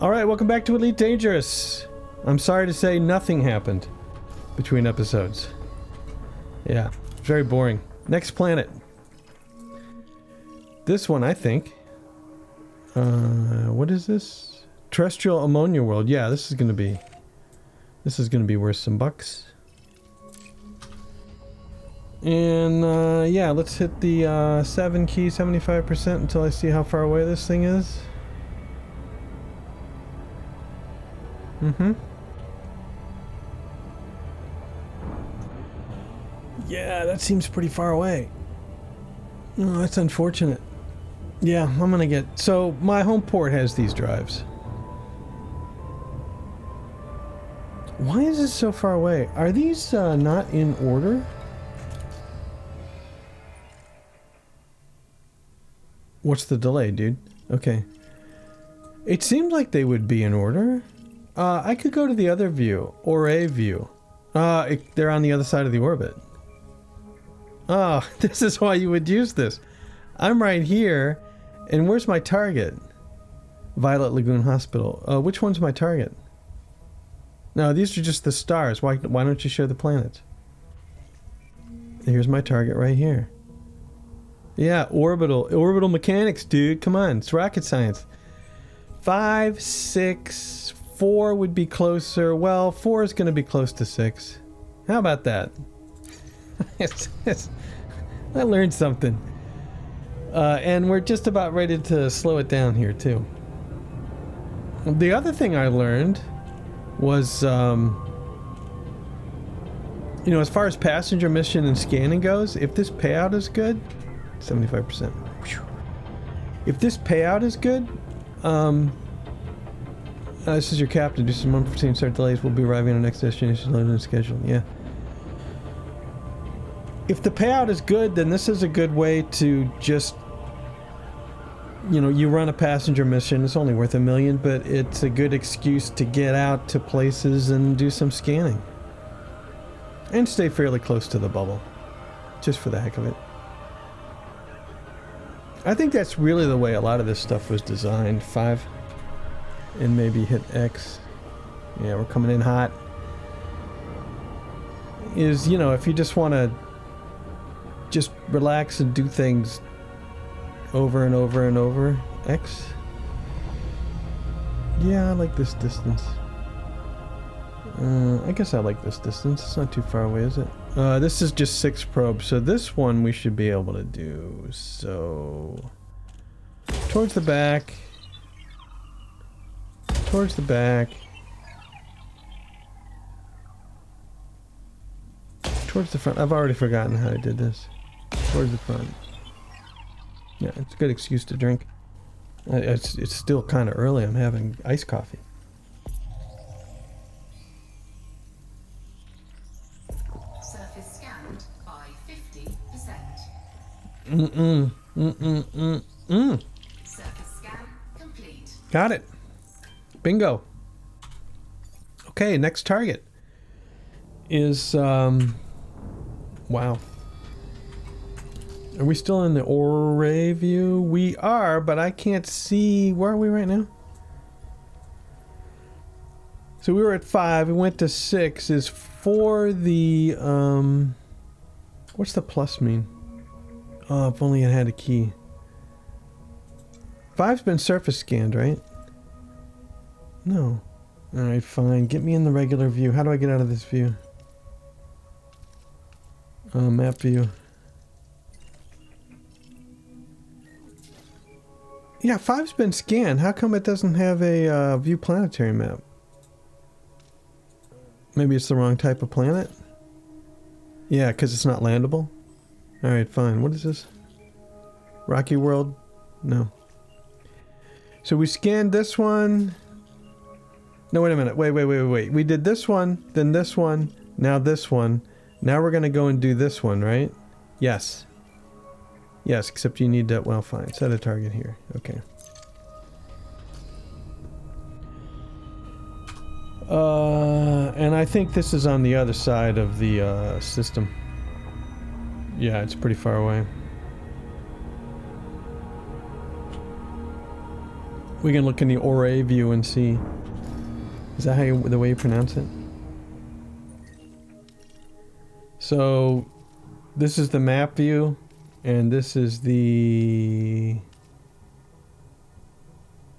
Alright, welcome back to Elite Dangerous. I'm sorry to say nothing happened between episodes. Yeah, very boring. Next planet. This one, I think. What is this? Terrestrial ammonia world. Yeah, this is gonna be worth some bucks. And, yeah, let's hit the, 7 key, 75% until I see how far away this thing is. Mm-hmm. Yeah, that seems pretty far away. Oh, that's unfortunate. Yeah, I'm gonna get... So, my home port has these drives. Why is this so far away? Are these, not in order? What's the delay, dude? Okay. It seems like they would be in order. I could go to the other view, or a view. They're on the other side of the orbit. Oh, this is why you would use this. I'm right here, and where's my target? Violet Lagoon Hospital. Which one's my target? No, these are just the stars. Why don't you show the planets? Here's my target right here. Yeah, orbital mechanics, dude. Come on, it's rocket science. 5, 6, 4 would be closer. Well, 4 is going to be close to 6. How about that? I learned something. And we're just about ready to slow it down here, too. The other thing I learned was, you know, as far as passenger mission and scanning goes, if this payout is good, 75%. If this payout is good, this is your captain. Due to some unforeseen start delays, we'll be arriving at our next destination later in the schedule. Yeah. If the payout is good, then this is a good way to just, you know, you run a passenger mission. It's only worth $1 million, but it's a good excuse to get out to places and do some scanning. And stay fairly close to the bubble. Just for the heck of it. I think that's really the way a lot of this stuff was designed. 5. And maybe hit X. Yeah, we're coming in hot. Is, you know, if you just want to just relax and do things over and over and over. X. Yeah, I like this distance. I guess I like this distance. It's not too far away, is it? This is just 6 probes, so this one we should be able to do. So... towards the back. Towards the back. Towards the front. I've already forgotten how I did this. Towards the front. Yeah, it's a good excuse to drink. It's still kind of early. I'm having iced coffee. Surface scanned by 50%. Surface scan complete. Got it. Bingo. Okay, next target is wow. Are we still in the Ore view? We are, but I can't see. Where are we right now? So we were at 5. We went to 6. Is 4 the what's the plus mean? Oh, if only it had a key. 5's been surface scanned, right? No. Alright, fine. Get me in the regular view. How do I get out of this view? Map view. Yeah, 5's been scanned. How come it doesn't have a view planetary map? Maybe it's the wrong type of planet? Yeah, because it's not landable? Alright, fine. What is this? Rocky World? No. So we scanned this one. No, wait a minute. Wait. We did this one, then this one, now this one. Now we're going to go and do this one, right? Yes. Yes, except you need to... well, fine. Set a target here. Okay. And I think this is on the other side of the system. Yeah, it's pretty far away. We can look in the Ore view and see. Is that the way you pronounce it? So, this is the map view, and this is the...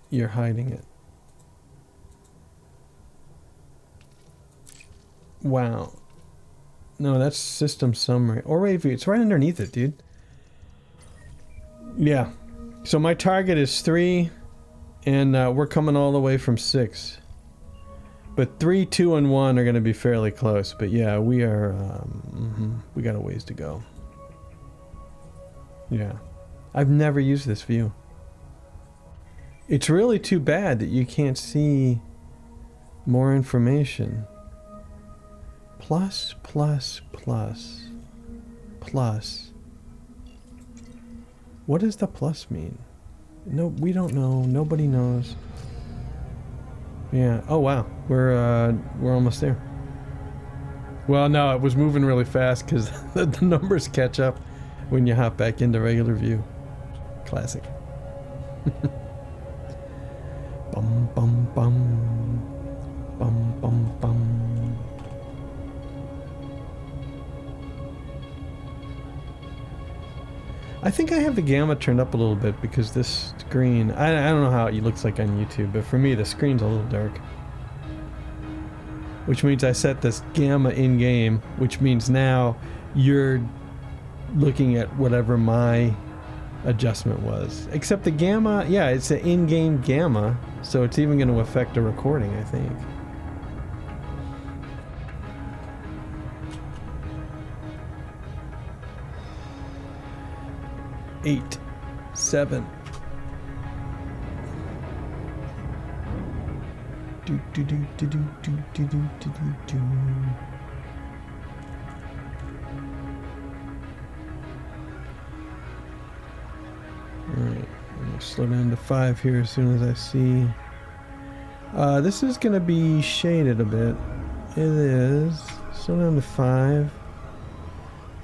You're hiding it. Wow. No, that's system summary. Ore view, it's right underneath it, dude. Yeah. So my target is 3, and we're coming all the way from 6. But 3, 2, and 1 are going to be fairly close. But yeah, we are, we got a ways to go. Yeah. I've never used this view. It's really too bad that you can't see more information. Plus, plus, plus, plus. What does the plus mean? No, we don't know. Nobody knows. Yeah. Oh wow, we're almost there. Well, no, it was moving really fast because the numbers catch up when you hop back into regular view. Classic. Bum bum bum, bum bum bum. I think I have the gamma turned up a little bit because this screen, I don't know how it looks like on YouTube, but for me the screen's a little dark. Which means I set this gamma in-game, which means now you're looking at whatever my adjustment was. Except the gamma, yeah, it's an in-game gamma, so it's even going to affect the recording, I think. Eight, 7. Do do do do do do do do do do. All right, I'm gonna slow down to 5 here as soon as I see. This is gonna be shaded a bit. It is. Slow down to 5.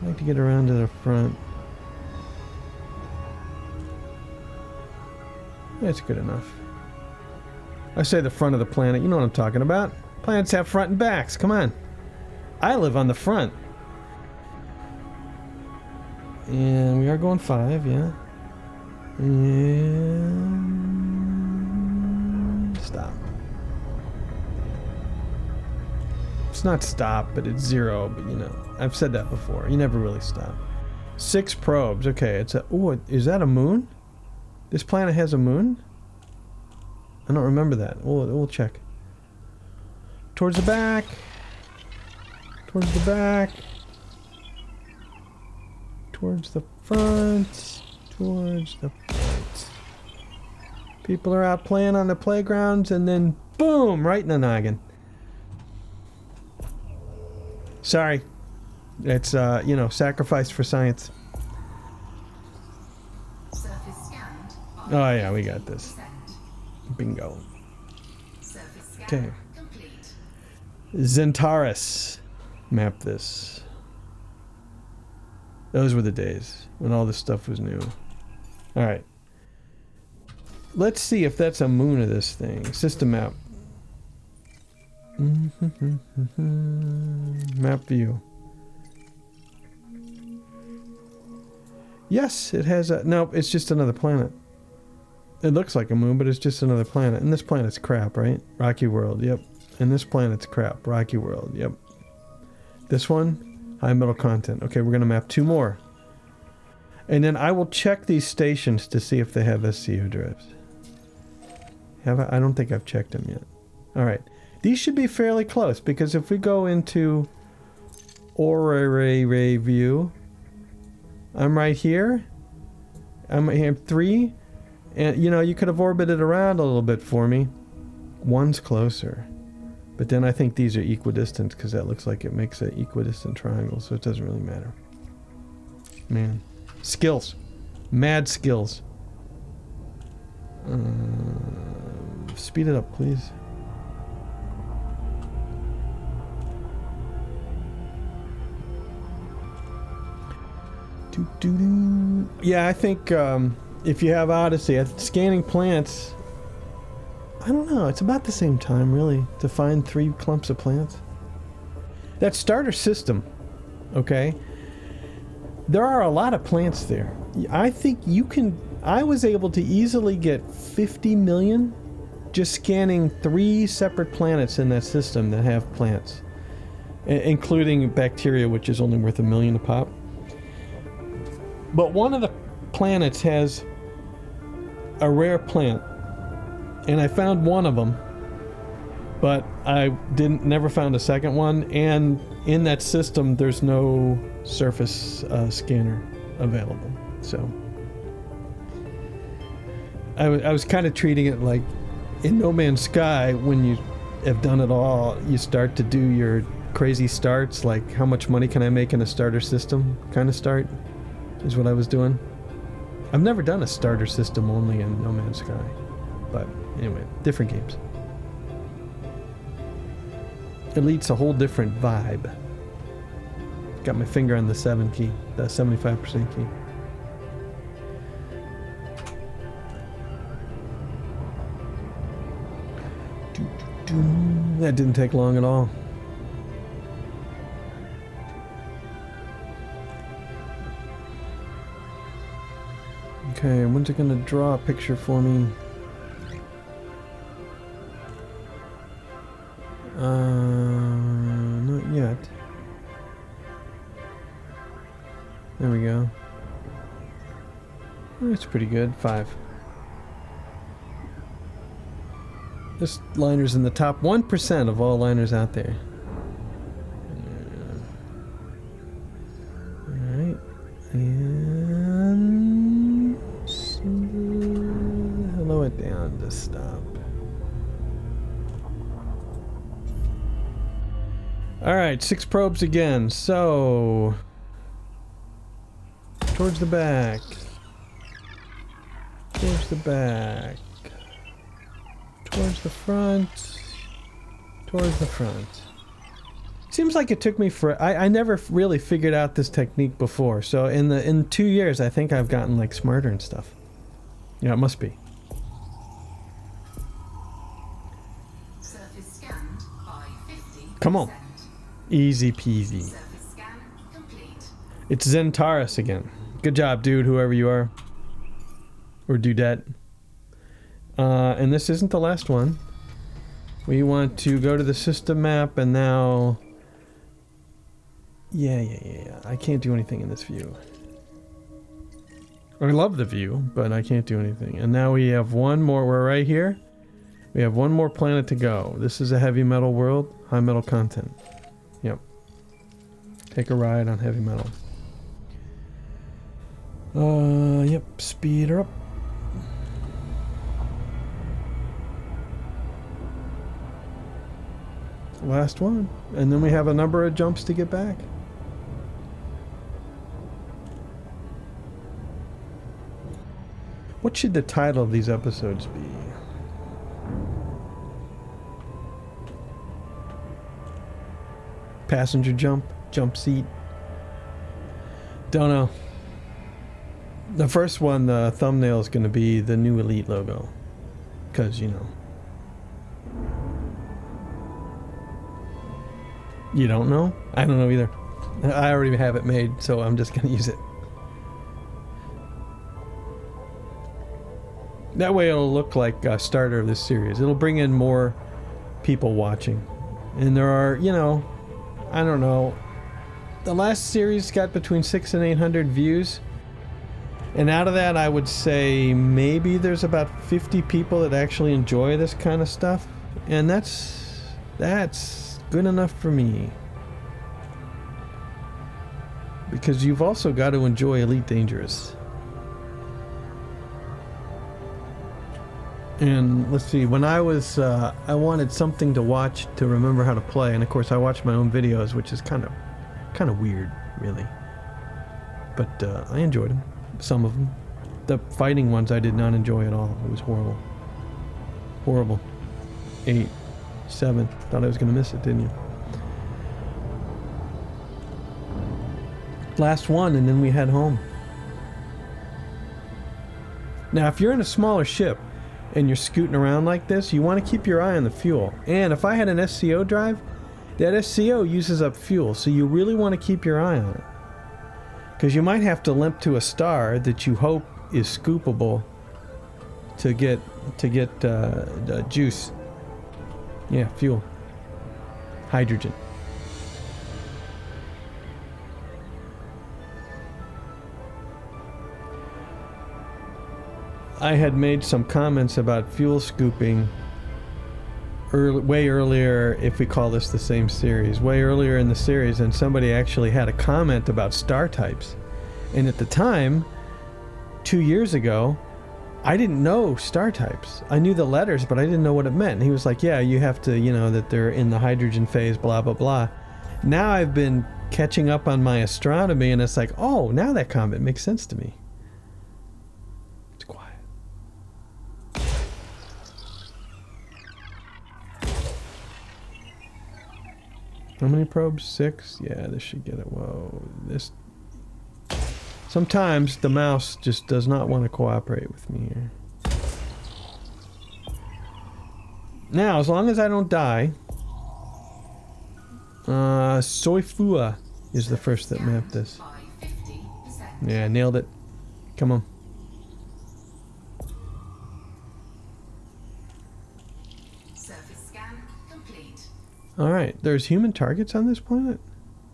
I like to get around to the front. That's good enough. I say the front of the planet, you know what I'm talking about. Planets have front and backs, come on. I live on the front. And we are going 5, yeah. And stop. It's not stop, but it's 0, but you know, I've said that before. You never really stop. 6 probes, okay, it's a, oh, is that a moon? This planet has a moon? I don't remember that. We'll check. Towards the back. Towards the back. Towards the front. Towards the front. People are out playing on the playgrounds and then boom! Right in the noggin. Sorry. It's, you know, sacrifice for science. Oh yeah, we got this. Bingo. Okay. Zentaris. Map this. Those were the days when all this stuff was new. Alright. Let's see if that's a moon of this thing. System map. Map view. Yes, it has a... Nope, it's just another planet. It looks like a moon, but it's just another planet. And this planet's crap, right? Rocky World, yep. And this planet's crap. Rocky World, yep. This one, high metal content. Okay, we're going to map 2 more. And then I will check these stations to see if they have SCU drives. Have I? I don't think I've checked them yet. Alright. These should be fairly close, because if we go into Ore view, I'm right here. I'm here 3. And, you know, you could have orbited around a little bit for me. 1's closer. But then I think these are equidistant, because that looks like it makes an equidistant triangle, so it doesn't really matter. Man. Skills. Mad skills. Speed it up, please. Yeah, I think... if you have Odyssey, scanning planets I don't know. It's about the same time, really, to find 3 clumps of plants. That starter system, okay? There are a lot of plants there. I think you can... I was able to easily get 50 million just scanning 3 separate planets in that system that have plants. Including bacteria, which is only worth $1 million a pop. But one of the planets has a rare plant. And I found one of them. But I never found a second one. And in that system, there's no surface scanner available. So... I was kind of treating it like in No Man's Sky, when you have done it all, you start to do your crazy starts, like how much money can I make in a starter system kind of start, is what I was doing. I've never done a starter system only in No Man's Sky. But anyway, different games. Elite's a whole different vibe. Got my finger on the 7 key, the 75% key. That didn't take long at all. Okay, when's it gonna draw a picture for me? Not yet. There we go. That's pretty good. 5. This liner's in the top 1% of all liners out there. Alright. And... hellow it down to stop. Alright, 6 probes again. So... towards the back. Towards the back. Towards the front. Towards the front. Seems like it took me for... I never really figured out this technique before. So in 2 years, I think I've gotten like smarter and stuff. Yeah, it must be. Surface scanned by 50%. Come on. Easy peasy. Surface scan complete. It's Zentaris again. Good job, dude, whoever you are. Or dudette. And this isn't the last one. We want to go to the system map and now... Yeah. I can't do anything in this view. I love the view, but I can't do anything. And now we have one more. We're right here. We have one more planet to go. This is a heavy metal world. High metal content. Yep. Take a ride on heavy metal. Yep. Speed her up. Last one. And then we have a number of jumps to get back. What should the title of these episodes be? Passenger jump? Jump seat? Don't know. The first one, the thumbnail is going to be the new Elite logo. Because, you know. You don't know? I don't know either. I already have it made, so I'm just going to use it. That way it'll look like a starter of this series. It'll bring in more people watching. And there are, you know, I don't know. The last series got between 600 and 800 views. And out of that, I would say maybe there's about 50 people that actually enjoy this kind of stuff. And that's good enough for me. Because you've also got to enjoy Elite Dangerous. And let's see, when I was, I wanted something to watch to remember how to play, and of course I watched my own videos, which is kind of weird, really. But I enjoyed them, some of them. The fighting ones I did not enjoy at all. It was horrible. Horrible. 8, 7. Thought I was going to miss it, didn't you? Last one, and then we head home. Now, if you're in a smaller ship, and you're scooting around like this, you want to keep your eye on the fuel. And if I had an SCO drive, that SCO uses up fuel, so you really want to keep your eye on it. Because you might have to limp to a star that you hope is scoopable to get juice. Yeah, fuel. Hydrogen. I had made some comments about fuel scooping way earlier, if we call this the same series, way earlier in the series, and somebody actually had a comment about star types. And at the time, 2 years ago, I didn't know star types. I knew the letters, but I didn't know what it meant. And he was like, yeah, you have to, you know, that they're in the hydrogen phase, blah, blah, blah. Now I've been catching up on my astronomy, and it's like, oh, now that comment makes sense to me. It's quiet. How many probes? 6? Yeah, this should get it. Whoa, this... Sometimes the mouse just does not want to cooperate with me here. Now, as long as I don't die... Soifua is the first that mapped this. Yeah, nailed it. Come on. Surface scan complete. Alright, there's human targets on this planet?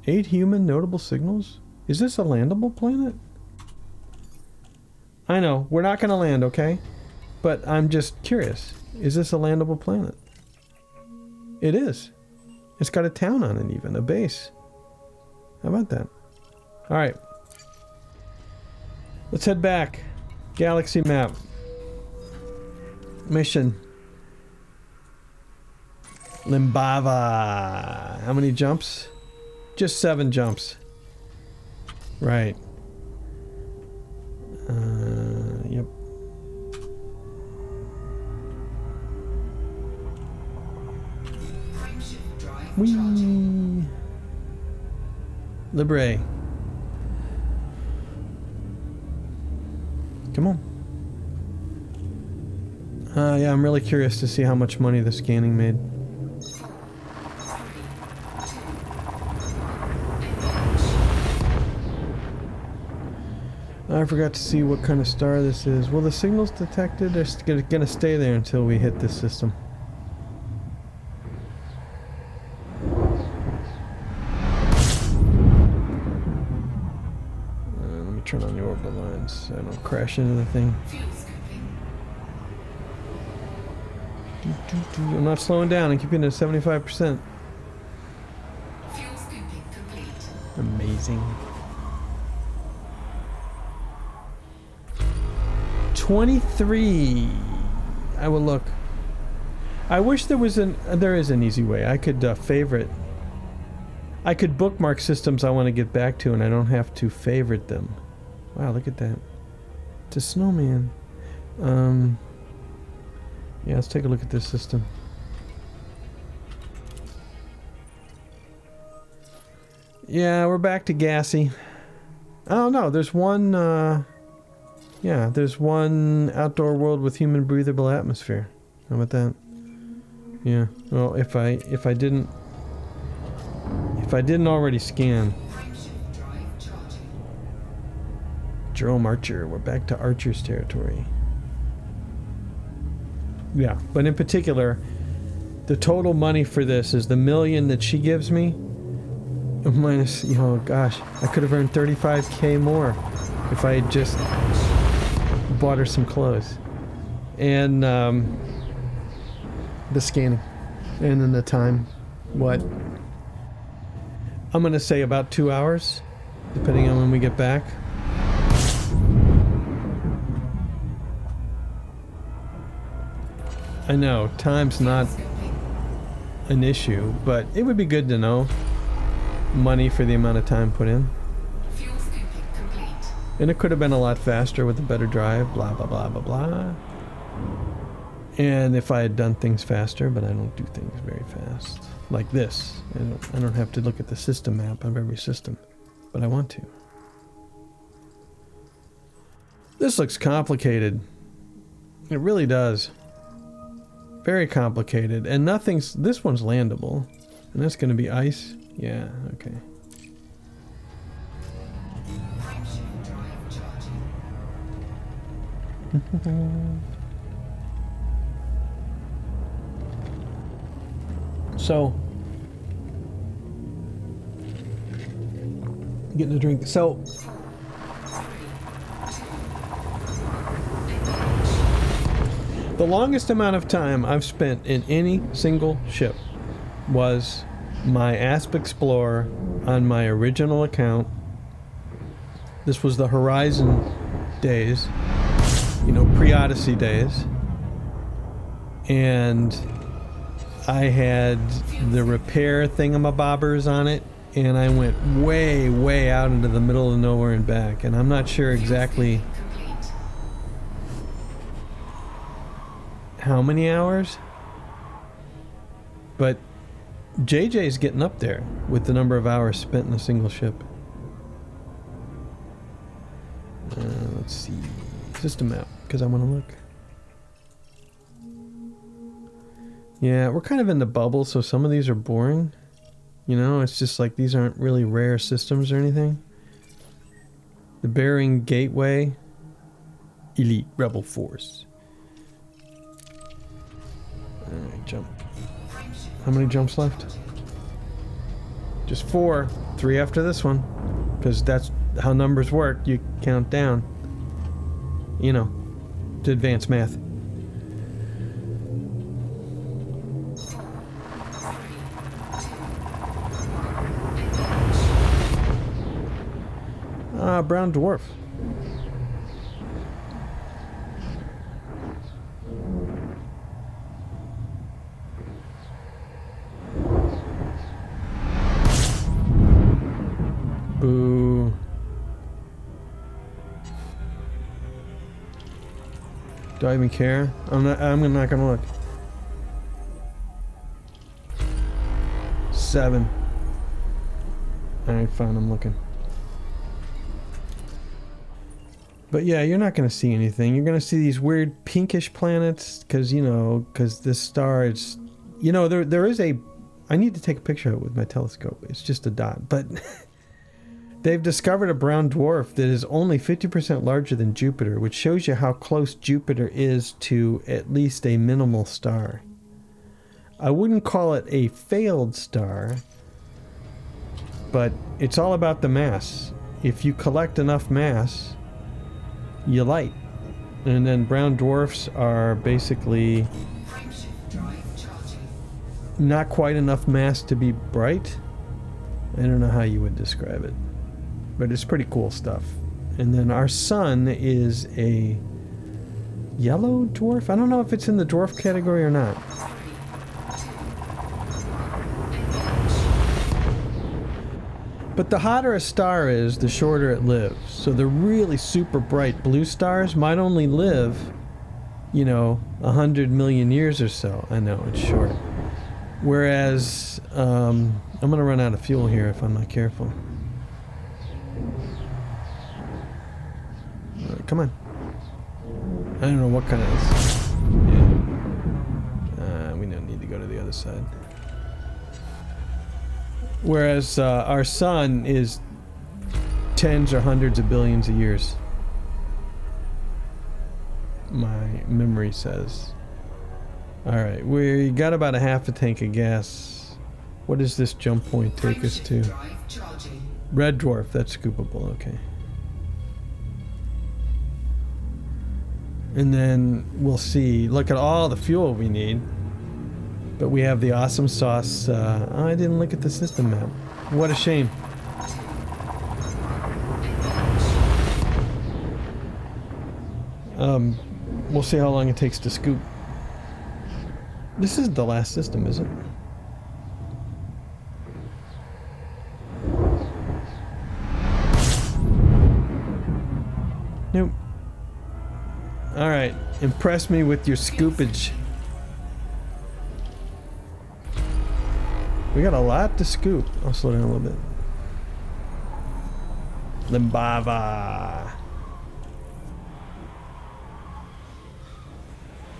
8 human notable signals? Is this a landable planet? I know, we're not gonna land, okay? But I'm just curious. Is this a landable planet? It is. It's got a town on it even, a base. How about that? Alright. Let's head back. Galaxy map. Mission. Limbava. How many jumps? Just 7 jumps. Right. Yep. Whee! Libre. Come on. Yeah, I'm really curious to see how much money the scanning made. I forgot to see what kind of star this is. Well, the signals detected are gonna stay there until we hit this system. Let me turn on the orbital lines so I don't crash into the thing. I'm not slowing down. I'm keeping it at 75%. Amazing. 23. I will look. I wish there was there is an easy way. I could favorite. I could bookmark systems I want to get back to, and I don't have to favorite them. Wow, look at that. It's a snowman. Yeah, let's take a look at this system. Yeah, we're back to gassy. Oh no, there's one. Yeah, there's one outdoor world with human breathable atmosphere. How about that? Yeah. Well, if I didn't already scan. Jerome Archer. We're back to Archer's territory. Yeah, but in particular, the total money for this is the $1 million that she gives me. Minus, you know, gosh, I could have earned 35K more if I had just bought her some clothes. And the scanning. And then the time. What? I'm gonna say about 2 hours, depending on when we get back. I know, time's not an issue, but it would be good to know money for the amount of time put in. And it could have been a lot faster with a better drive, blah, blah, blah, blah, blah. And if I had done things faster, but I don't do things very fast. Like this. I don't have to look at the system map of every system, but I want to. This looks complicated. It really does. Very complicated. And nothing's... This one's landable. And that's going to be ice? Yeah, okay. So... Getting a drink. So... The longest amount of time I've spent in any single ship was my Asp Explorer on my original account. This was the Horizon days, you know, pre-Odyssey days. And I had the repair thingamabobbers on it, and I went way, way out into the middle of nowhere and back. And I'm not sure exactly how many hours, but JJ's getting up there with the number of hours spent in a single ship. Let's see. System map, because I want to look. Yeah, we're kind of in the bubble, so some of these are boring. You know, it's just like these aren't really rare systems or anything. The Bearing Gateway. Elite Rebel Force. Alright, jump. How many jumps left? Just 4. 3 after this one. Because that's how numbers work. You count down. You know, to advanced math. Brown dwarf. Boo. Do I even care? I'm not gonna look. 7. Alright, fine, I'm looking. But yeah, you're not going to see anything. You're going to see these weird pinkish planets because, you know, because this star is, you know, there is a, I need to take a picture of it with my telescope. It's just a dot. But they've discovered a brown dwarf that is only 50% larger than Jupiter, which shows you how close Jupiter is to at least a minimal star. I wouldn't call it a failed star, but it's all about the mass. If you collect enough mass, you light. And then brown dwarfs are basically not quite enough mass to be bright. I don't know how you would describe it, but it's pretty cool stuff. And then our sun is a yellow dwarf. I don't know if it's in the dwarf category or not. But the hotter a star is, the shorter it lives. So the really super bright blue stars might only live, you know, 100 million years or so. I know, it's short. Whereas, I'm going to run out of fuel here if I'm not careful. Come on. I don't know what kind of... Yeah. We don't need to go to the other side. Whereas our sun is tens or hundreds of billions of years. My memory says. Alright, we got about a half a tank of gas. What does this jump point take us to? Red dwarf, that's scoopable, okay. And then we'll see. Look at all the fuel we need. But we have the awesome sauce. Oh, I didn't look at the system map. What a shame. We'll see how long it takes to scoop. This isn't the last system, is it? Nope. Alright, impress me with your scoopage. We got a lot to scoop. I'll slow down a little bit. Limbava.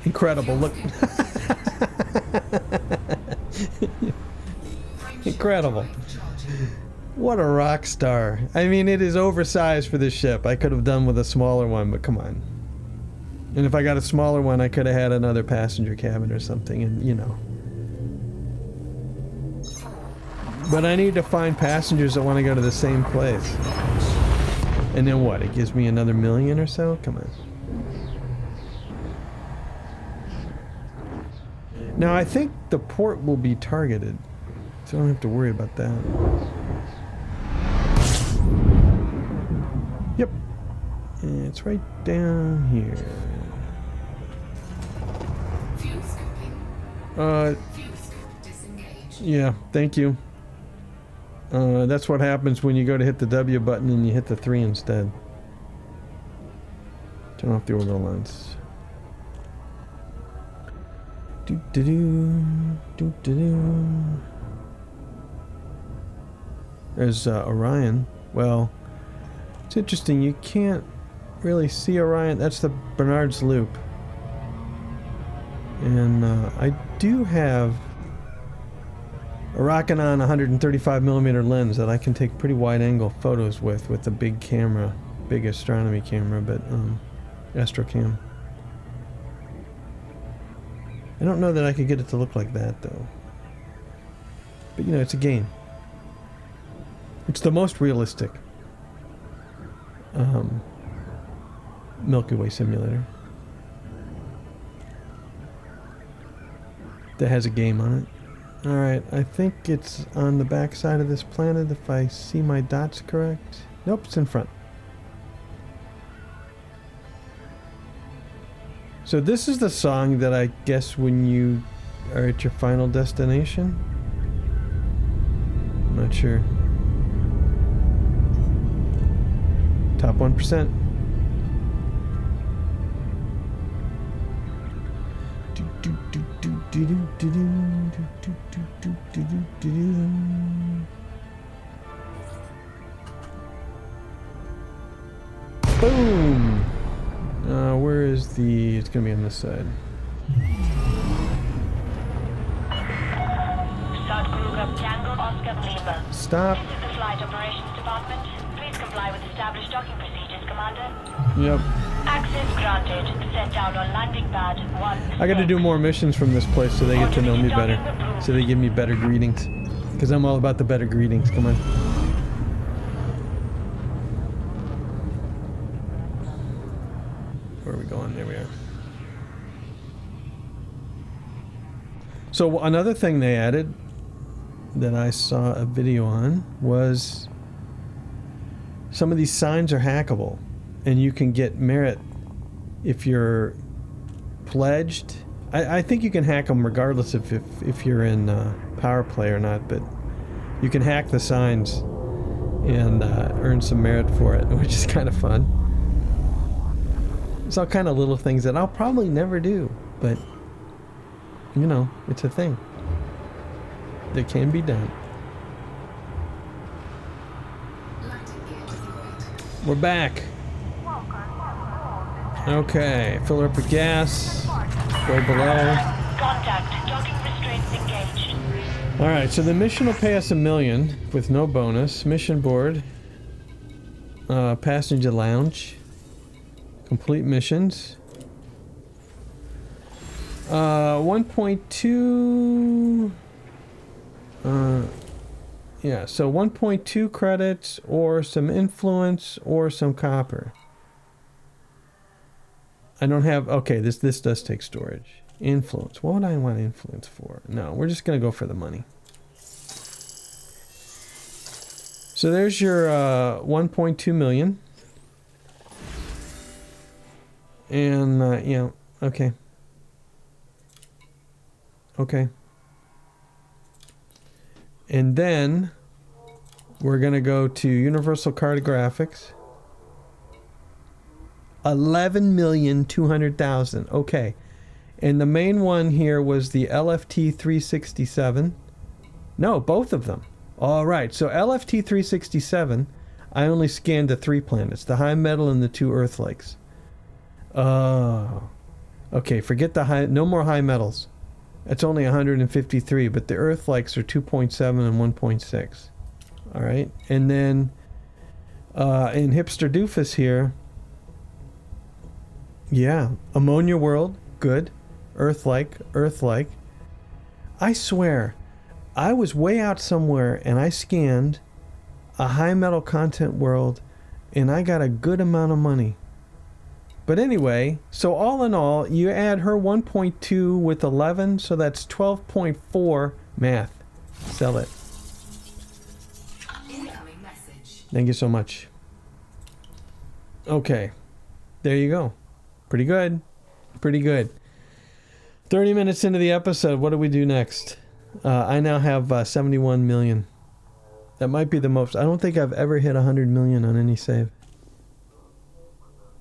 Incredible, look. Incredible. What a rock star. I mean, it is oversized for this ship. I could have done with a smaller one, but come on. And if I got a smaller one, I could have had another passenger cabin or something, and you know. But I need to find passengers that want to go to the same place. And then what? It gives me another million or so? Come on. Now I think the port will be targeted, so I don't have to worry about that. Yep. And it's right down here. Yeah, thank you. That's what happens when you go to hit the W button and you hit the 3 instead. Turn off the orbital lens. There's Orion. Well, it's interesting. You can't really see Orion. That's the Bernard's Loop. And I do have a Rokinon 135mm lens that I can take pretty wide angle photos with a big camera, big astronomy camera, but astrocam. I don't know that I could get it to look like that though. But you know, it's a game. It's the most realistic Milky Way simulator that has a game on it. Alright, I think it's on the back side of this planet if I see my dots correct. Nope, it's in front. So this is the song that I guess when you are at your final destination? I'm not sure. Top 1%. Boom! Where is the... It's gonna be on this side. Stop. This is the Flight Operations Department. Please comply with established docking procedures, Commander. Yep. Access granted. Set down on landing pad 1. I gotta do more missions from this place so they get to know me better. So they give me better greetings. Because I'm all about the better greetings. Come on. Where are we going? There we are. So another thing they added that I saw a video on was some of these signs are hackable and you can get merit if you're pledged. I think you can hack them regardless if you're in power play or not, but you can hack the signs and earn some merit for it, which is kind of fun. It's all kind of little things that I'll probably never do, but you know, it's a thing that can be done. We're back. Okay, fill her up with gas. Go below. Contact. Docking restraints engaged. Alright, so the mission will pay us $1 million with no bonus. Mission board. Passenger lounge. Complete missions. 1.2... yeah, so 1.2 credits or some influence or some copper. I don't have... Okay, this does take storage. Influence. What would I want influence for? No, we're just going to go for the money. So there's your 1.2 million. And, yeah, okay. Okay. And then we're going to go to Universal Cartographics. 11,200,000. Okay. And the main one here was the LFT 367. No, both of them. All right. So LFT 367, I only scanned the 3 planets, the high metal and the 2 Earth lakes. Oh. Okay, forget the high, no more high metals. That's only 153, but the Earth likes are 2.7 and 1.6. All right, and then in Hipster Doofus here, yeah, ammonia world, good. Earth-like. I swear, I was way out somewhere and I scanned a high metal content world and I got a good amount of money. But anyway, so all in all, you add her 1.2 with 11, so that's 12.4 math. Sell it. Incoming message. Thank you so much. Okay. There you go. Pretty good. Pretty good. 30 minutes into the episode, what do we do next? I now have 71 million. That might be the most. I don't think I've ever hit 100 million on any save.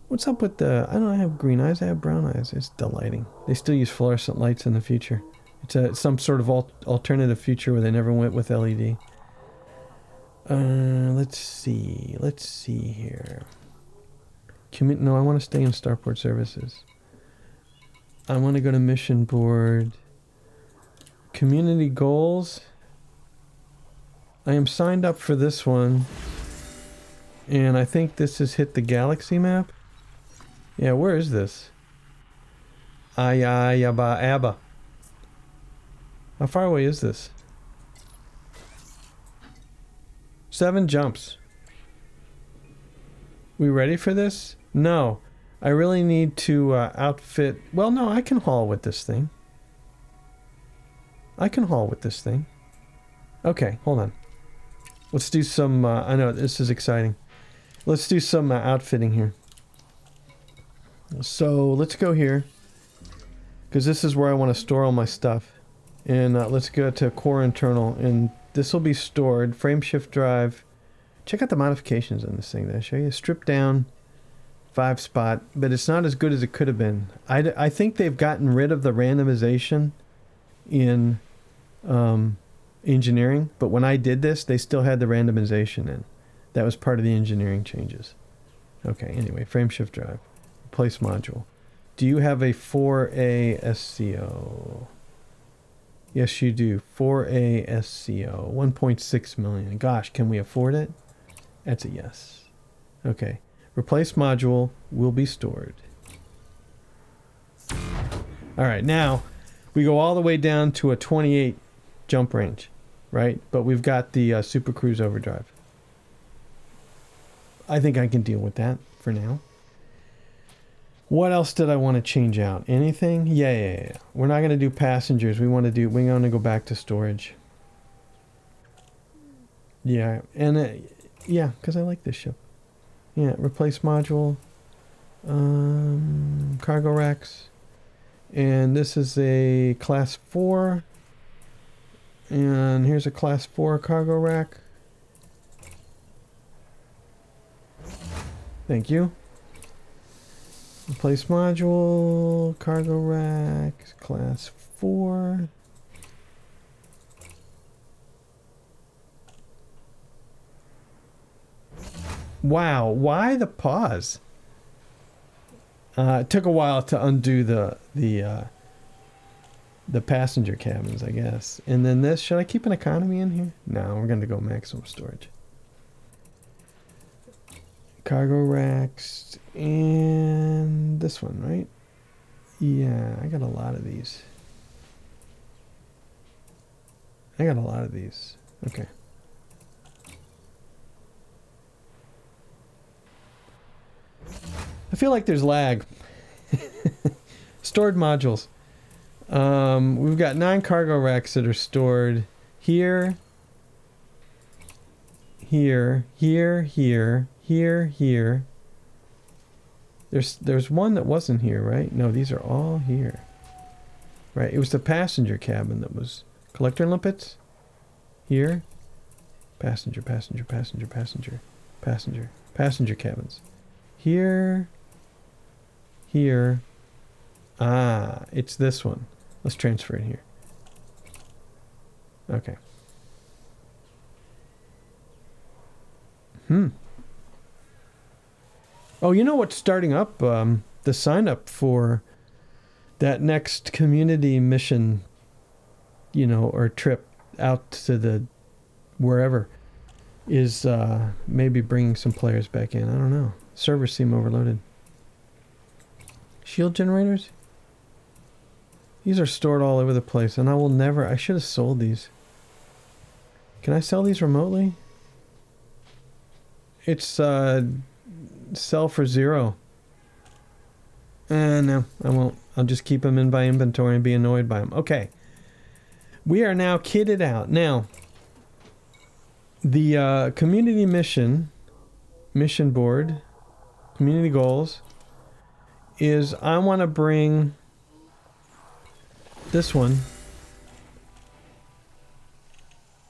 What's up with the... I don't have green eyes, I have brown eyes. It's delighting. They still use fluorescent lights in the future. It's some sort of alternative future where they never went with LED. Let's see here. No, I want to stay in Starport Services. I want to go to Mission Board. Community Goals. I am signed up for this one. And I think this has hit the galaxy map. Yeah, where is this? Ayayaba. How far away is this? 7 jumps. We ready for this? No. I really need to outfit... Well, no, I can haul with this thing. Okay, hold on. Let's do some... I know, this is exciting. Let's do some outfitting here. So, let's go here. Because this is where I want to store all my stuff. And let's go to Core Internal. And this will be stored. Frame shift drive. Check out the modifications on this thing. Did I show you? Strip down. 5 spot. But it's not as good as it could have been. I think they've gotten rid of the randomization in engineering. But when I did this, they still had the randomization in. That was part of the engineering changes. Okay, anyway. Frame shift drive. Replace module. Do you have a 4A SCO? Yes, you do. 4A SCO. 1.6 million. Gosh, can we afford it? That's a yes. Okay. Replace module will be stored. Alright, now we go all the way down to a 28 jump range, right? But we've got the Super Cruise Overdrive. I think I can deal with that for now. What else did I want to change out? Anything? Yeah. We're not going to do passengers. We're going to go back to storage. Yeah, and yeah, because I like this ship. Yeah, replace module. Cargo racks. And this is a class 4. And here's a class 4 cargo rack. Thank you. Replace module, cargo rack, class 4. Wow, why the pause? It took a while to undo the passenger cabins, I guess. And then this, should I keep an economy in here? No, we're going to go maximum storage. Cargo racks and this one, right? Yeah, I got a lot of these. Okay. I feel like there's lag. Stored modules. We've got 9 cargo racks that are stored here, here. There's one that wasn't here, right? No, these are all here. Right, it was the passenger cabin that was collector limpets. Here. Passenger cabins. Here. Ah, it's this one. Let's transfer it here. Okay. Oh, you know what's starting up? The sign up for that next community mission, you know, or trip out to the wherever is maybe bringing some players back in. I don't know. Servers seem overloaded. Shield generators? These are stored all over the place, and I should have sold these. Can I sell these remotely? It's sell for 0. No, I won't. I'll just keep them in my inventory and be annoyed by them. Okay. We are now kitted out. Now, the community mission board, community goals, is I want to bring this one.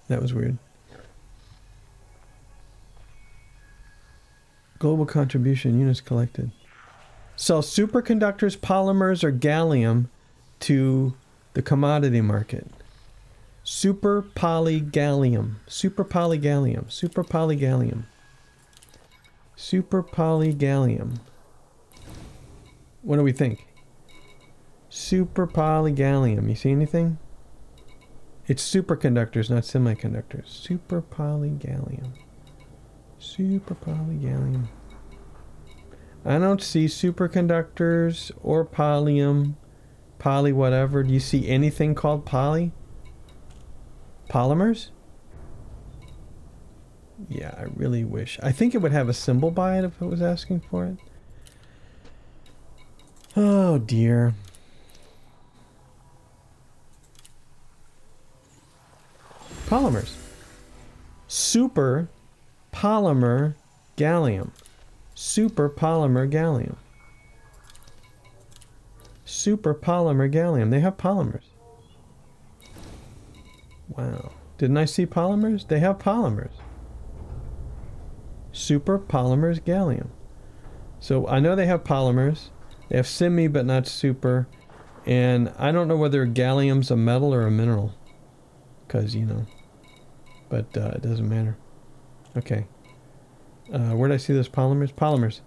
That was weird. Global contribution, units collected. Sell superconductors, polymers, or gallium to the commodity market. Super polygallium. Super polygallium. Super polygallium. Super polygallium. What do we think? Super polygallium. You see anything? It's superconductors, not semiconductors. Super polygallium. Super polygallium. I don't see superconductors or polyum. Poly whatever. Do you see anything called poly? Polymers? Yeah, I really wish. I think it would have a symbol by it if it was asking for it. Oh dear. Polymers. Super polymer gallium. Super polymer gallium. Super polymer gallium. They have polymers. Wow. Didn't I see polymers? They have polymers. Super polymers gallium. So I know they have polymers. They have semi but not super. And I don't know whether gallium's a metal or a mineral. Because, you know. But it doesn't matter. Okay. Where did I see those polymers? Polymers.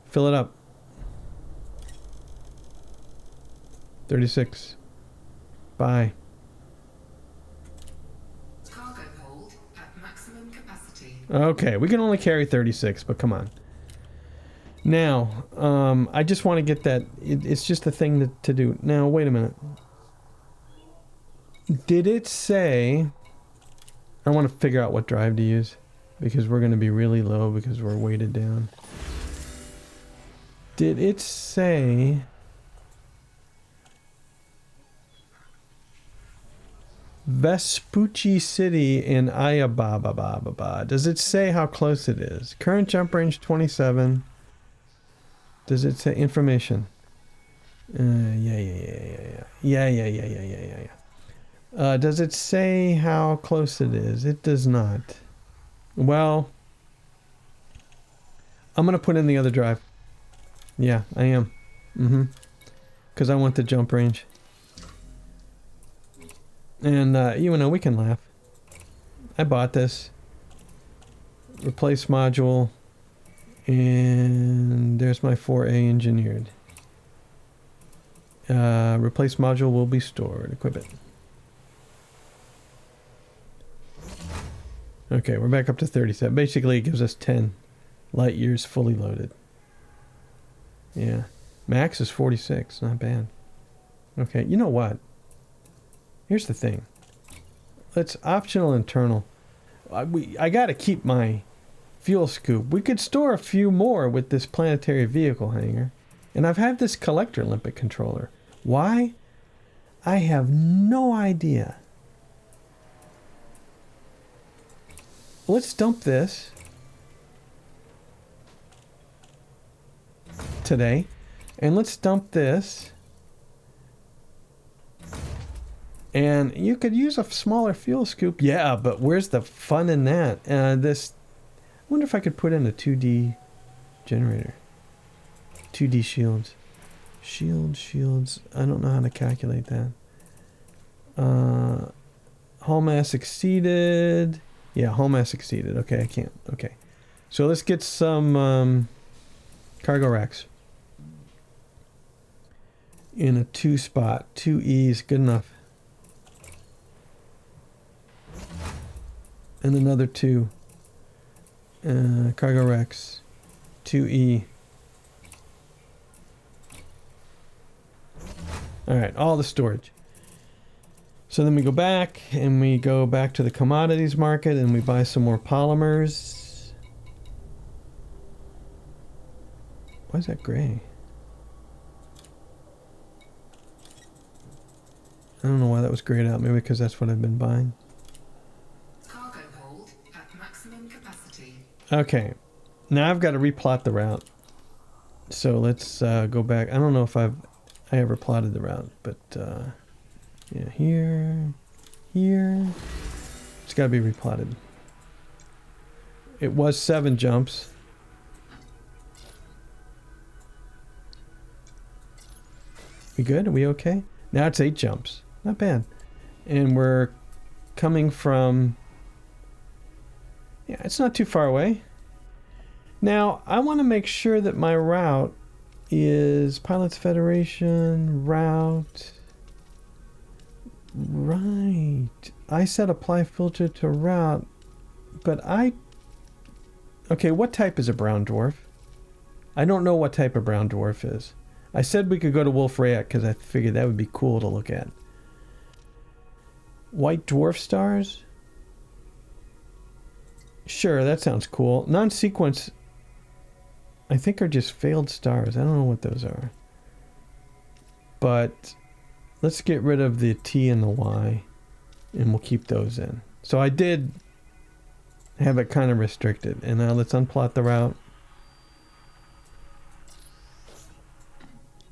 Fill it up. 36. Buy. Cargo hold at maximum capacity. Okay, we can only carry 36, but come on. Now, I just want to get that. It's just a thing to do. Now, wait a minute. Did it say... I want to figure out what drive to use. Because we're going to be really low because we're weighted down. Did it say... Vespucci City in Ayababa? Does it say how close it is? Current jump range 27. Does it say information? Yeah. Does it say how close it is? It does not. Well, I'm going to put in the other drive. Yeah, I am. Because I want the jump range. And, you know, we can laugh. I bought this. Replace module. And there's my 4A engineered. Replace module will be stored. Equip it. Okay, we're back up to 37. Basically, it gives us 10 light years fully loaded. Yeah. Max is 46. Not bad. Okay, you know what? Here's the thing. Let's optional internal. I gotta keep my fuel scoop. We could store a few more with this planetary vehicle hangar. And I've had this collector limpet controller. Why? I have no idea. Let's dump this today. And let's dump this. And you could use a smaller fuel scoop. Yeah, but where's the fun in that? I wonder if I could put in a 2D generator. 2D shields. Shields. I don't know how to calculate that. Hull mass exceeded. Yeah, hull mass exceeded. Okay, I can't. Okay. So let's get some cargo racks. in a 2 spot. 2 E's, good enough. And another 2. Cargo Rex. 2E. Alright, all the storage. So then we go back, and we go back to the commodities market, and we buy some more polymers. Why is that gray? I don't know why that was grayed out. Maybe because that's what I've been buying. Cargo hold at maximum capacity. Okay. Now I've got to replot the route. So let's go back. I don't know if I ever plotted the route, but yeah, here. It's got to be replotted. It was 7 jumps. We good? Are we okay? Now it's 8 jumps. Not bad. And we're coming from... Yeah, it's not too far away. Now, I want to make sure that my route is Pilots Federation route. Right. I set apply filter to route, but okay, what type is a brown dwarf? I don't know what type a brown dwarf is. I said we could go to Wolf Rayet because I figured that would be cool to look at. White dwarf stars? Sure, that sounds cool. Non-sequence, I think, are just failed stars. I don't know what those are. But let's get rid of the T and the Y, and we'll keep those in. So I did have it kind of restricted. And now let's unplot the route.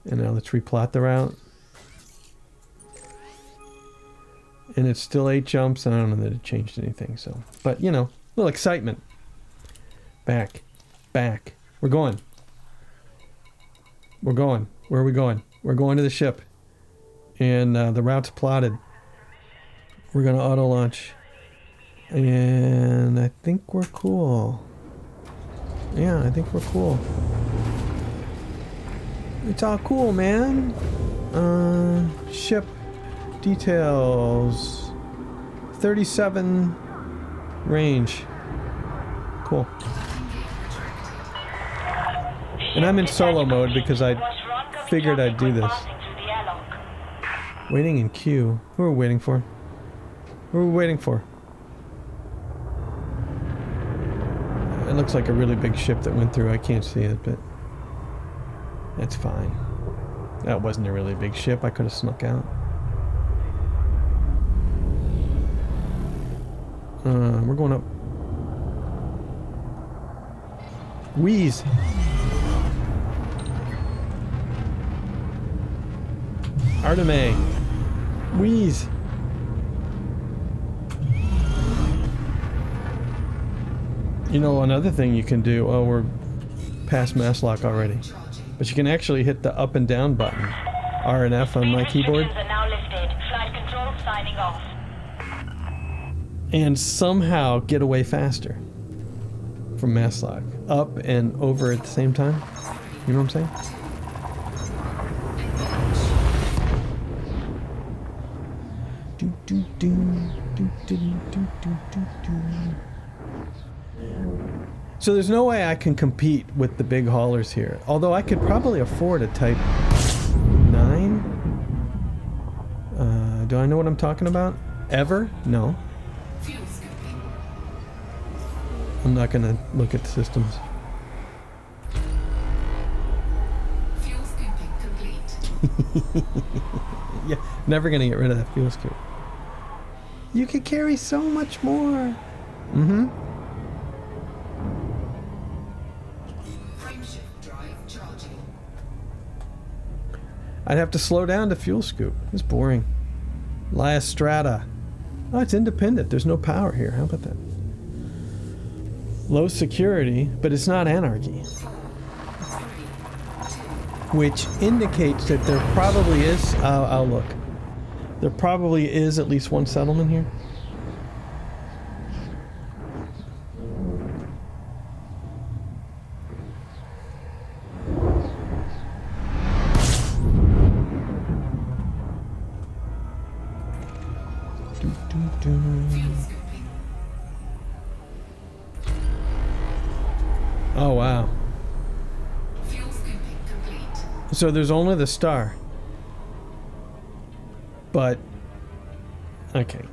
And now let's replot the route. And it's still 8 jumps, and I don't know that it changed anything, so. But, you know, a little excitement. Back. We're going. Where are we going? We're going to the ship. And the route's plotted. We're going to auto-launch. And I think we're cool. Yeah, I think we're cool. It's all cool, man. Ship details. 37 range. Cool. And I'm in solo mode because I figured I'd do this. Waiting in queue. Who are we waiting for? Who are we waiting for? It looks like a really big ship that went through. I can't see it, but that's fine. That wasn't a really big ship. I could have snuck out. We're going up. Wheeze. Arteme. Wheeze. You know, another thing you can do... Oh, we're past mass lock already. But you can actually hit the up and down button. R and F on my keyboard. Are now lifted. Flight control signing off. And somehow get away faster from mass lock. Up and over at the same time. You know what I'm saying? So there's no way I can compete with the big haulers here. Although I could probably afford a Type 9. Do I know what I'm talking about? Ever? No. Fuel scooping. I'm not gonna look at the systems. Fuel scooping complete. Yeah, never gonna get rid of that fuel scoop. You could carry so much more. Mm-hmm. Frameshift drive charging. I'd have to slow down to fuel scoop. It's boring. Strata. Oh, it's independent. There's no power here. How about that? Low security, but it's not anarchy. 4, 3, 2. Which indicates that there probably is... I'll look. There probably is at least one settlement here. scooping. Oh, wow. Fuel scooping complete. So there's only the star. But... okay.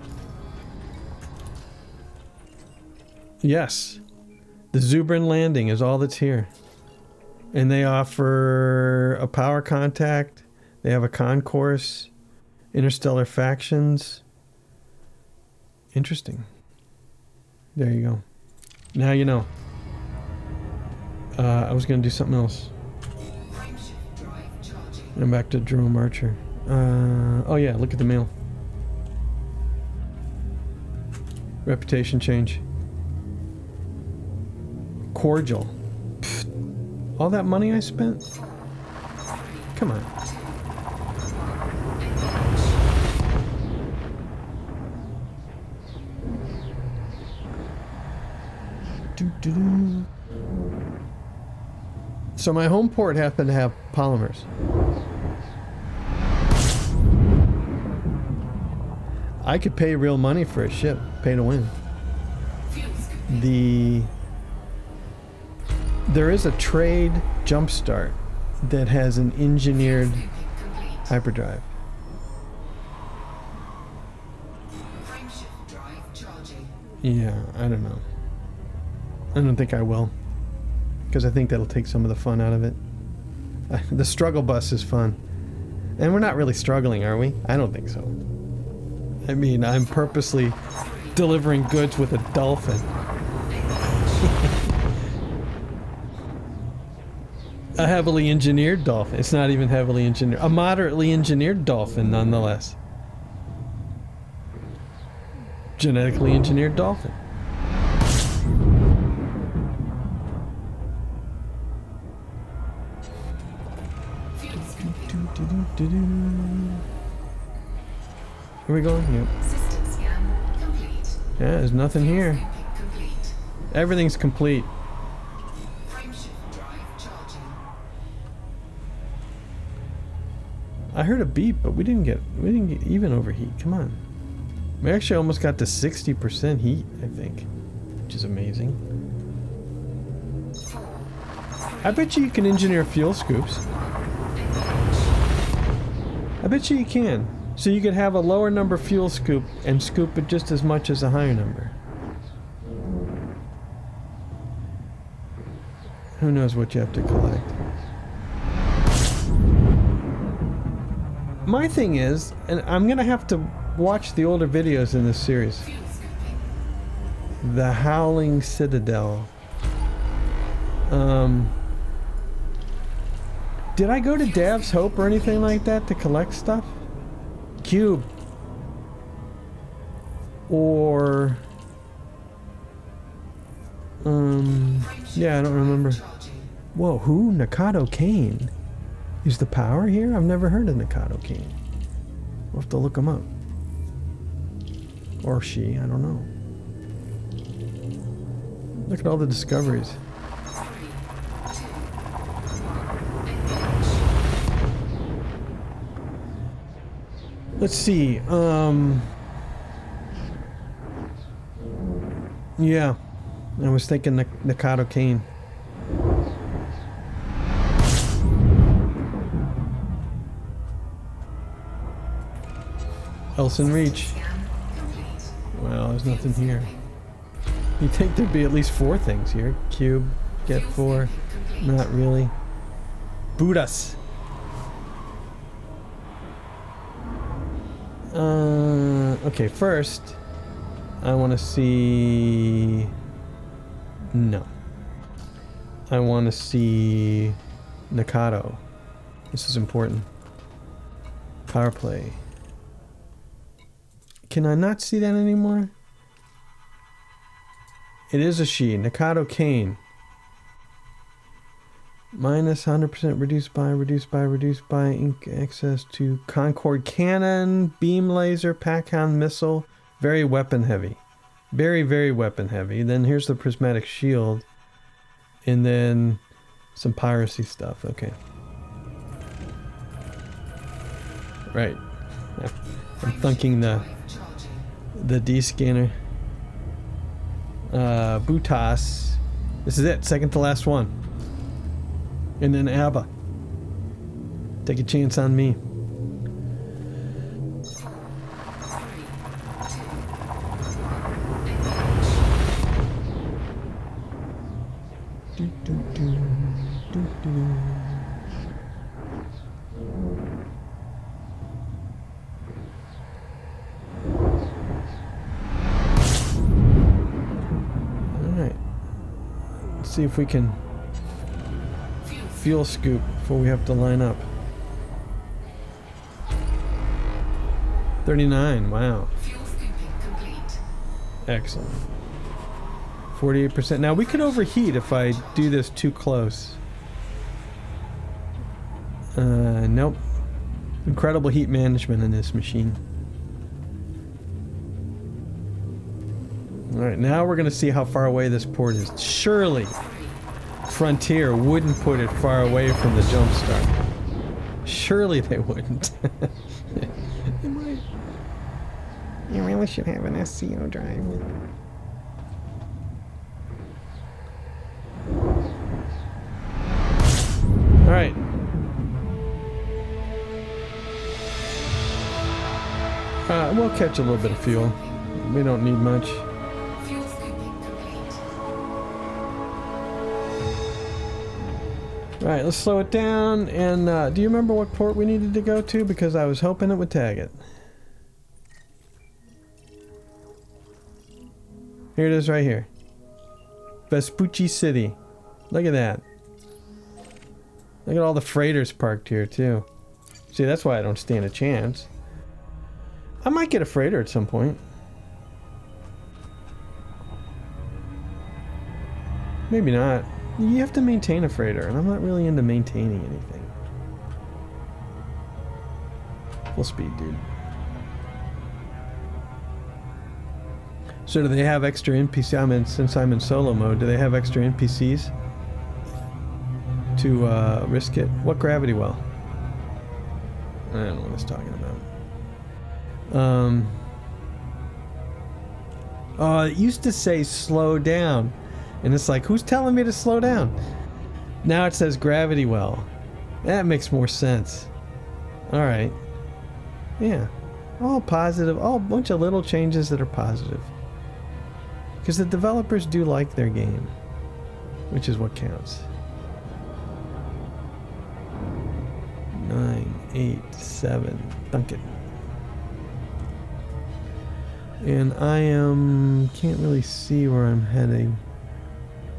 Yes. The Zubrin landing is all that's here. And they offer a power contact. They have a concourse. Interstellar factions. Interesting. There you go. Now you know. I was going to do something else. Frameshift drive charging. I'm back to Jerome Archer. Oh yeah, look at the mail. Reputation change. Cordial. Pfft. All that money I spent? Come on. Doo-doo-doo. So my home port happened to have polymers. I could pay real money for a ship. Pay to win. Fuel scooping. There is a trade jumpstart that has an engineered Scooping complete. hyperdrive. Frameshift drive charging. Yeah, I don't know. I don't think I will. Because I think that'll take some of the fun out of it. The struggle bus is fun. And we're not really struggling, are we? I don't think so. I mean, I'm purposely delivering goods with a dolphin. A heavily engineered dolphin. It's not even heavily engineered. A moderately engineered dolphin, nonetheless. Genetically engineered dolphin. Fuel scooping. Here we go. Yep. System scan complete. Yeah, there's nothing here. Scooping complete. Everything's complete. Frameshift drive charging. I heard a beep, but we didn't get even overheat. Come on. We actually almost got to 60% heat, I think, which is amazing. I bet you can engineer fuel scoops. I bet you can. So you could have a lower number fuel scoop and scoop it just as much as a higher number. Who knows what you have to collect. My thing is, and I'm gonna have to watch the older videos in this series. Fuel scooping. The Howling Citadel. Did I go to Dav's Hope or anything like that to collect stuff? Cube. Or... yeah, I don't remember. Charging. Whoa, who? Nakado Kane. Is the power here? I've never heard of Nakado Kane. We'll have to look him up. Or she, I don't know. Look at all the discoveries. Let's see, yeah, I was thinking Nakado Kane. Elson Reach. Scan complete. Well, there's nothing here. You'd think there'd be at least 4 things here. Cube, get 4. Not really. Boot us. Okay, first, I want to see... No. I want to see Nakado. This is important. Power play. Can I not see that anymore? It is a she. Nakado Kane. Minus 100% reduced by ink access to Concorde cannon, beam laser, Pac-Hound missile. Very weapon heavy. Very, very weapon heavy. Then here's the prismatic shield. And then some piracy stuff. Okay. Right. I'm thinking the The D scanner. Butas. This is it. Second to last one. And then ABBA. Take a chance on me. Alright. Let's see if we can fuel scoop before we have to line up. 39, wow. Fuel scooping complete. Excellent. 48%. Now we could overheat if I do this too close. Nope. Incredible heat management in this machine. Alright, now we're gonna see how far away this port is. Surely Frontier wouldn't put it far away from the jump start. Surely they wouldn't. They might. You really should have an SCO drive. Alright. We'll catch a little bit of fuel. We don't need much. Fuel scooping complete. Alright, let's slow it down. And do you remember what port we needed to go to? Because I was hoping it would tag it. Here it is right here. Vespucci City. Look at that. Look at all the freighters parked here too. See, that's why I don't stand a chance. I might get a freighter at some point. Maybe not. You have to maintain a freighter, and I'm not really into maintaining anything. Full speed, dude. So do they have extra NPC? Since I'm in solo mode, do they have extra NPCs to risk it? What gravity well? I don't know what it's talking about. Oh, it used to say slow down, and it's like, who's telling me to slow down? Now it says gravity well. That makes more sense. All right. Yeah. All positive. All a bunch of little changes that are positive. Because the developers do like their game, which is what counts. 9, 8, 7. Dunk it. And I can't really see where I'm heading.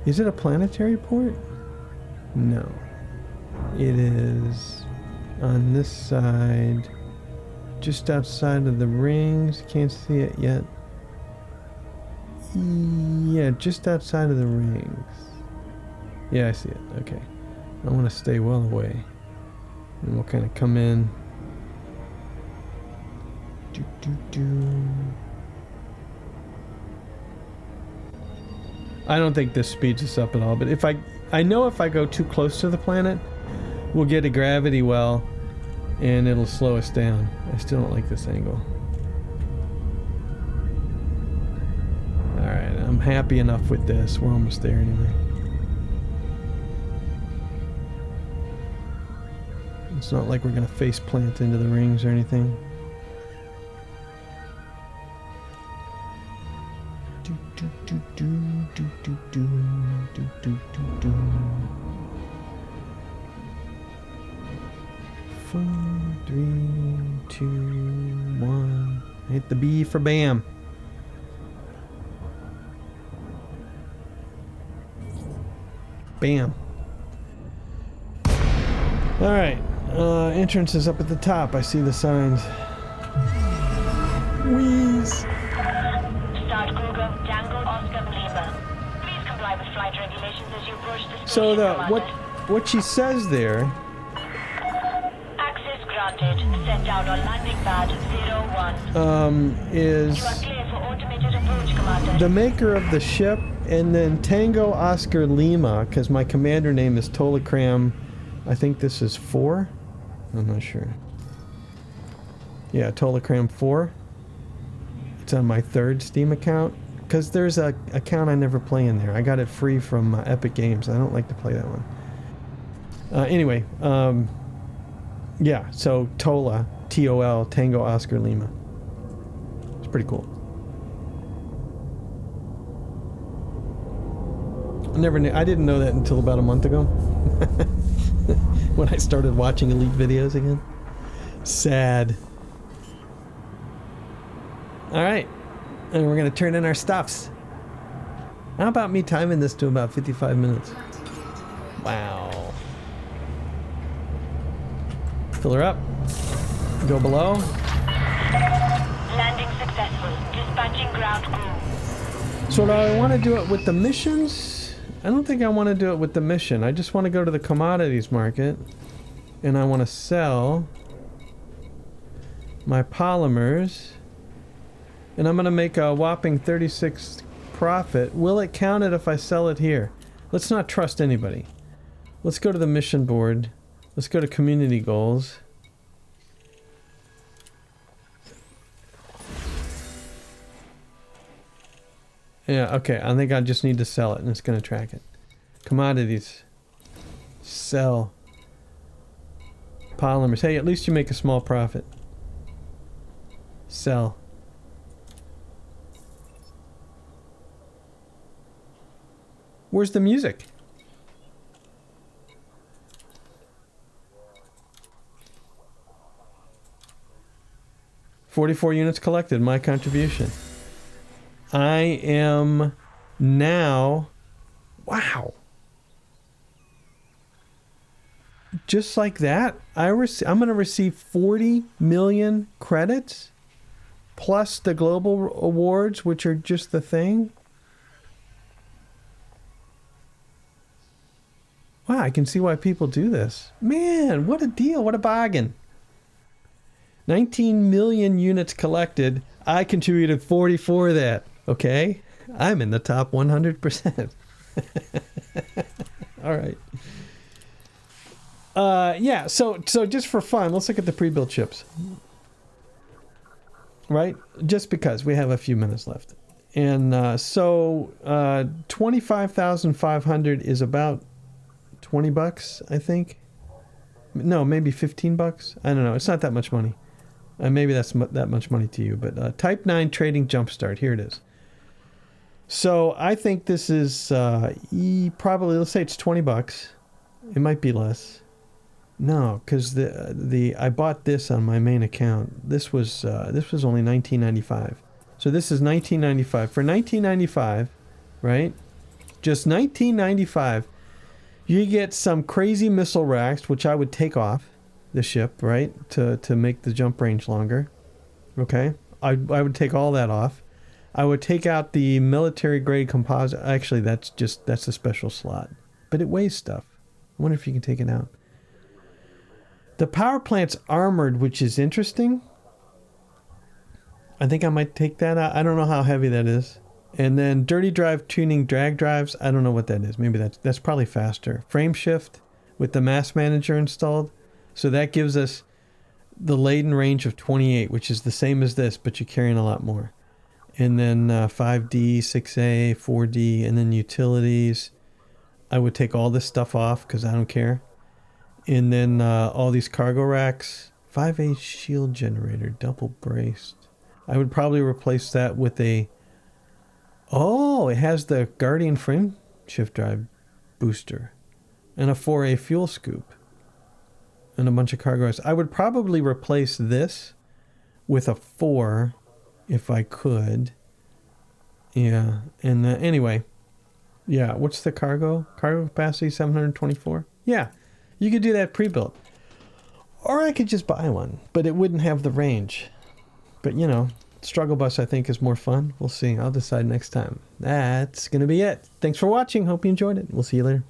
Is it a planetary port? No. It is on this side, just outside of the rings. Can't see it yet. Yeah, just outside of the rings. Yeah, I see it. Okay. I want to stay well away. And we'll kind of come in. I don't think this speeds us up at all, but if I know if I go too close to the planet, we'll get a gravity well and it'll slow us down. I still don't like this angle. Alright, I'm happy enough with this. We're almost there anyway. It's not like we're gonna face plant into the rings or anything. Four, 3, 2, 1. Hit the B for bam. Bam. Alright. Entrance is up at the top. I see the signs. Wheeze. Start Google, Tango, Oscar, Lima. Please comply with flight regulations as you approach the So station, Commander. what she says there. Access granted. Set down on landing pad 01. Is You are clear for automated approach, Commander. the maker of the ship, and then Tango Oscar Lima, because my commander name is Tolakram. I think this is 4. I'm not sure. Yeah, Tolakram 4. It's on my third Steam account. Because there's a account I never play in there. I got it free from Epic Games. I don't like to play that one. Anyway, yeah, so Tola, T-O-L, Tango Oscar Lima. It's pretty cool. I didn't know that until about a month ago. When I started watching Elite videos again. Sad. Alright. And we're going to turn in our stuffs. How about me timing this to about 55 minutes? Wow. Fill her up. Go below. Landing successful. Dispatching ground crew. So do I want to do it with the missions? I don't think I want to do it with the mission. I just want to go to the commodities market. And I want to sell my polymers. And I'm going to make a whopping 36 profit. Will it count it if I sell it here? Let's not trust anybody. Let's go to the mission board. Let's go to community goals. Yeah, okay. I think I just need to sell it and it's going to track it. Commodities. Sell. Polymers. Hey, at least you make a small profit. Sell. Where's the music? $44 units collected, my contribution. I am now... Wow. Just like that, I'm going to receive 40 million credits plus the global awards, which are just the thing. Wow, I can see why people do this. Man, what a deal. What a bargain. 19 million units collected. I contributed 44 of that. Okay? I'm in the top 100%. All right. Yeah, so just for fun, let's look at the pre-built ships. Right? Just because we have a few minutes left. And 25,500 is about $20, I think. No, maybe $15. I don't know. It's not that much money. Maybe that's that much money to you. But Type 9 Trading Jumpstart. Here it is. So I think this is probably, let's say it's $20. It might be less. No, because I bought this on my main account. This was only $19.95. So this is $19.95 for $19.95, right? Just $19.95. You get some crazy missile racks, which I would take off the ship, right, to make the jump range longer. Okay, I would take all that off. I would take out the military grade composite. Actually, that's a special slot, but it weighs stuff. I wonder if you can take it out. The power plant's armored, which is interesting. I think I might take that out. I don't know how heavy that is. And then dirty drive tuning drag drives. I don't know what that is. Maybe that's probably faster. Frame shift with the mass manager installed. So that gives us the laden range of 28, which is the same as this, but you're carrying a lot more. And then 5D, 6A, 4D, and then utilities. I would take all this stuff off because I don't care. And then all these cargo racks. 5A shield generator, double braced. I would probably replace that with a... Oh, it has the Guardian frame shift drive booster. And a 4A fuel scoop. And a bunch of cargo racks. I would probably replace this with a 4 if I could. Yeah. And anyway. Yeah. What's the cargo? Cargo capacity 724? Yeah. You could do that pre-built. Or I could just buy one. But it wouldn't have the range. But you know. Struggle bus I think is more fun. We'll see. I'll decide next time. That's going to be it. Thanks for watching. Hope you enjoyed it. We'll see you later.